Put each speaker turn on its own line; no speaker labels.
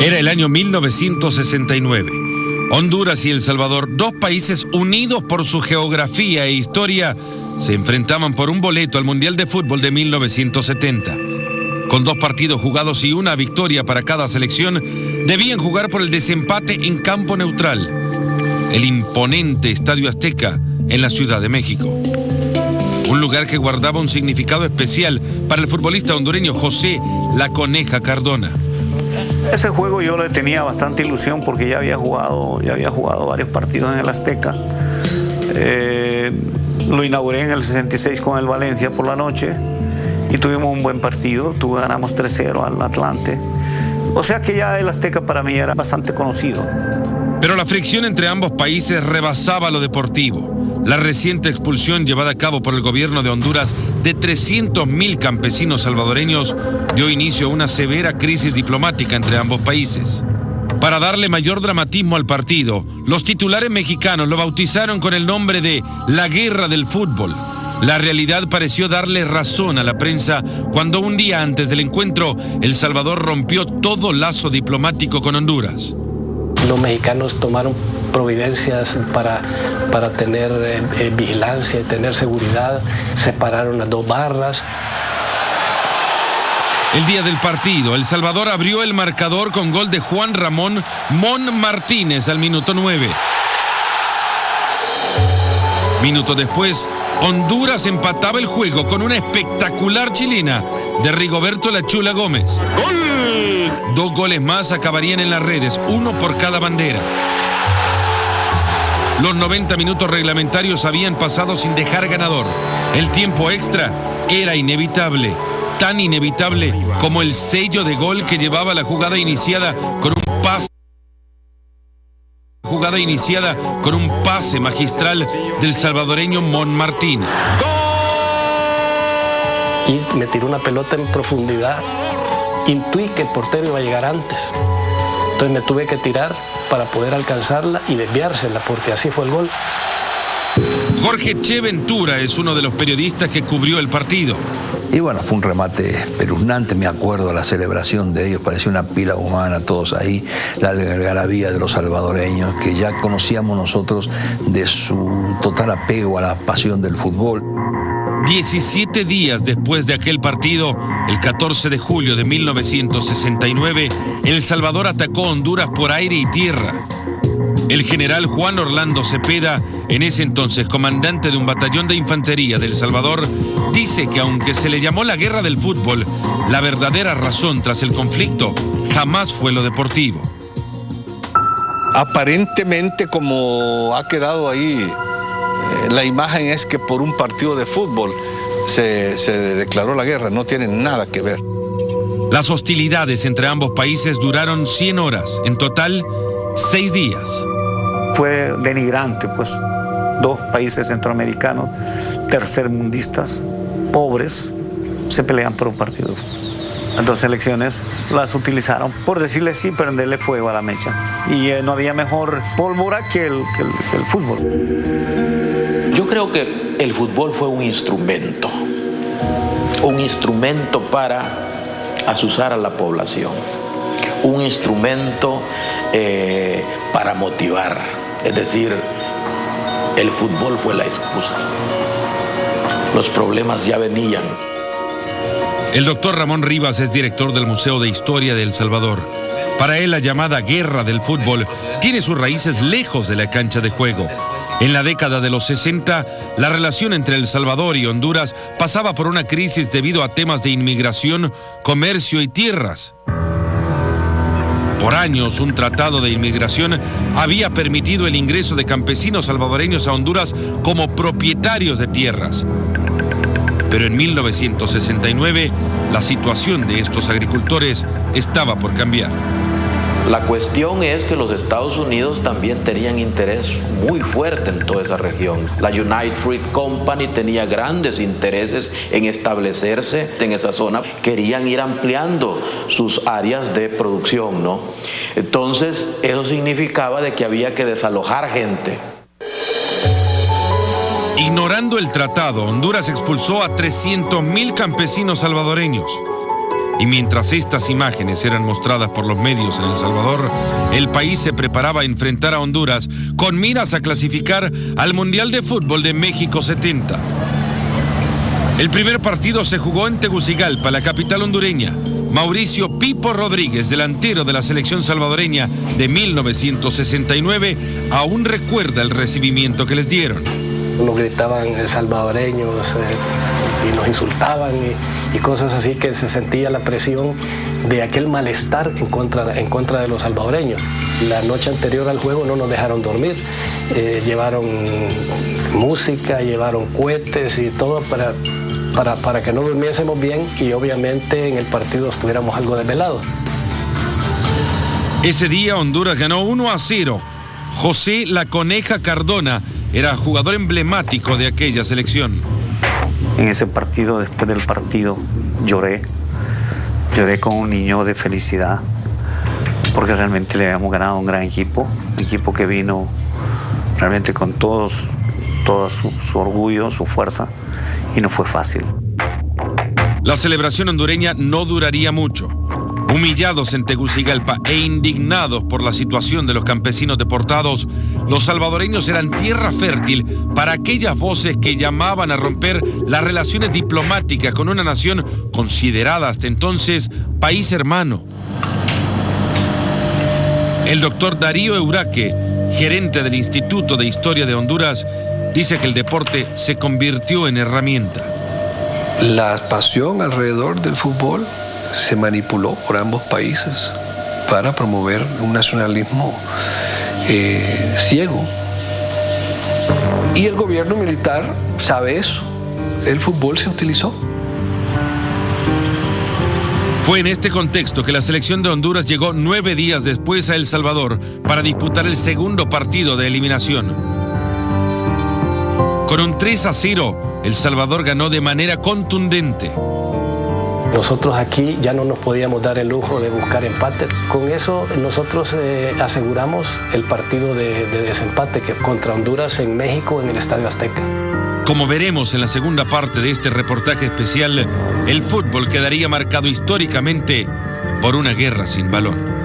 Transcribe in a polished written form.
Era el año 1969. Honduras y El Salvador, dos países unidos por su geografía e historia, se enfrentaban por un boleto al Mundial de Fútbol de 1970. Con 2 partidos jugados y una victoria para cada selección, debían jugar por el desempate en campo neutral, el imponente Estadio Azteca en la Ciudad de México. Un lugar que guardaba un significado especial para el futbolista hondureño José La Coneja Cardona.
Ese juego yo le tenía bastante ilusión porque ya había jugado varios partidos en el Azteca. Lo inauguré en el 66 con el Valencia por la noche y tuvimos un buen partido. Ganamos 3-0 al Atlante. O sea que ya el Azteca para mí era bastante conocido.
Pero la fricción entre ambos países rebasaba lo deportivo. La reciente expulsión llevada a cabo por el gobierno de Honduras de 300.000 campesinos salvadoreños dio inicio a una severa crisis diplomática entre ambos países. Para darle mayor dramatismo al partido, los titulares mexicanos lo bautizaron con el nombre de la Guerra del Fútbol. La realidad pareció darle razón a la prensa cuando un día antes del encuentro, El Salvador rompió todo lazo diplomático con Honduras.
Los mexicanos tomaron providencias para tener vigilancia y tener seguridad, separaron las 2 barras.
El día del partido, El Salvador abrió el marcador con gol de Juan Ramón Mon Martínez al minuto 9. Minutos después, Honduras empataba el juego con una espectacular chilena de Rigoberto La Chula Gómez. ¡Gol! 2 goles más acabarían en las redes, 1 por cada bandera. Los 90 minutos reglamentarios habían pasado sin dejar ganador. El tiempo extra era inevitable, tan inevitable como el sello de gol que llevaba la jugada iniciada con un pase magistral del salvadoreño Mon Martínez.
Y me tiró una pelota en profundidad. Intuí que el portero iba a llegar antes. Entonces me tuve que tirar para poder alcanzarla y desviársela, porque así fue el gol.
Jorge Che Ventura es uno de los periodistas que cubrió el partido.
Y bueno, fue un remate espeluznante, me acuerdo la celebración de ellos, parecía una pila humana, todos ahí, la algarabía de los salvadoreños, que ya conocíamos nosotros de su total apego a la pasión del fútbol.
17 días después de aquel partido, el 14 de julio de 1969, El Salvador atacó a Honduras por aire y tierra. El general Juan Orlando Cepeda, en ese entonces comandante de un batallón de infantería de El Salvador, dice que aunque se le llamó la guerra del fútbol, la verdadera razón tras el conflicto jamás fue lo deportivo.
Aparentemente, como ha quedado ahí, la imagen es que por un partido de fútbol se declaró la guerra. No tiene nada que ver.
Las hostilidades entre ambos países duraron 100 horas, en total 6 días.
Fue denigrante, pues, 2 países centroamericanos, tercermundistas, pobres, se pelean por un partido. Las 2 selecciones las utilizaron, por decirle sí, prenderle fuego a la mecha. Y no había mejor pólvora que el fútbol.
Yo creo que el fútbol fue un instrumento para azuzar a la población, un instrumento para motivar. Es decir, el fútbol fue la excusa. Los problemas ya venían.
El doctor Ramón Rivas es director del Museo de Historia de El Salvador. Para él, la llamada guerra del fútbol tiene sus raíces lejos de la cancha de juego. En la década de los 60, la relación entre El Salvador y Honduras pasaba por una crisis debido a temas de inmigración, comercio y tierras. Por años, un tratado de inmigración había permitido el ingreso de campesinos salvadoreños a Honduras como propietarios de tierras. Pero en 1969, la situación de estos agricultores estaba por cambiar.
La cuestión es que los Estados Unidos también tenían interés muy fuerte en toda esa región. La United Fruit Company tenía grandes intereses en establecerse en esa zona. Querían ir ampliando sus áreas de producción, ¿no? Entonces, eso significaba de que había que desalojar gente.
Ignorando el tratado, Honduras expulsó a 300.000 campesinos salvadoreños. Y mientras estas imágenes eran mostradas por los medios en El Salvador, el país se preparaba a enfrentar a Honduras con miras a clasificar al Mundial de Fútbol de México 70. El primer partido se jugó en Tegucigalpa, la capital hondureña. Mauricio Pipo Rodríguez, delantero de la selección salvadoreña de 1969, aún recuerda el recibimiento que les dieron.
Nos gritaban salvadoreños y nos insultaban y cosas así, que se sentía la presión de aquel malestar en contra de los salvadoreños. La noche anterior al juego no nos dejaron dormir, llevaron música, llevaron cohetes y todo para que no durmiésemos bien y obviamente en el partido estuviéramos algo desvelados.
Ese día Honduras ganó 1-0. José La Coneja Cardona era jugador emblemático de aquella selección.
En ese partido, después del partido, lloré como un niño de felicidad, porque realmente le habíamos ganado a un gran equipo, un equipo que vino realmente con todo su orgullo, su fuerza, y no fue fácil.
La celebración hondureña no duraría mucho. Humillados en Tegucigalpa e indignados por la situación de los campesinos deportados, los salvadoreños eran tierra fértil para aquellas voces que llamaban a romper las relaciones diplomáticas con una nación considerada hasta entonces país hermano. El doctor Darío Euraque, gerente del Instituto de Historia de Honduras, dice que el deporte se convirtió en herramienta.
La pasión alrededor del fútbol se manipuló por ambos países para promover un nacionalismo ciego. Y el gobierno militar sabe eso. El fútbol se utilizó.
Fue en este contexto que la selección de Honduras llegó 9 días después a El Salvador para disputar el segundo partido de eliminación. Con un 3-0, El Salvador ganó de manera contundente.
Nosotros aquí ya no nos podíamos dar el lujo de buscar empate. Con eso nosotros aseguramos el partido de desempate que contra Honduras en México en el Estadio Azteca.
Como veremos en la segunda parte de este reportaje especial, el fútbol quedaría marcado históricamente por una guerra sin balón.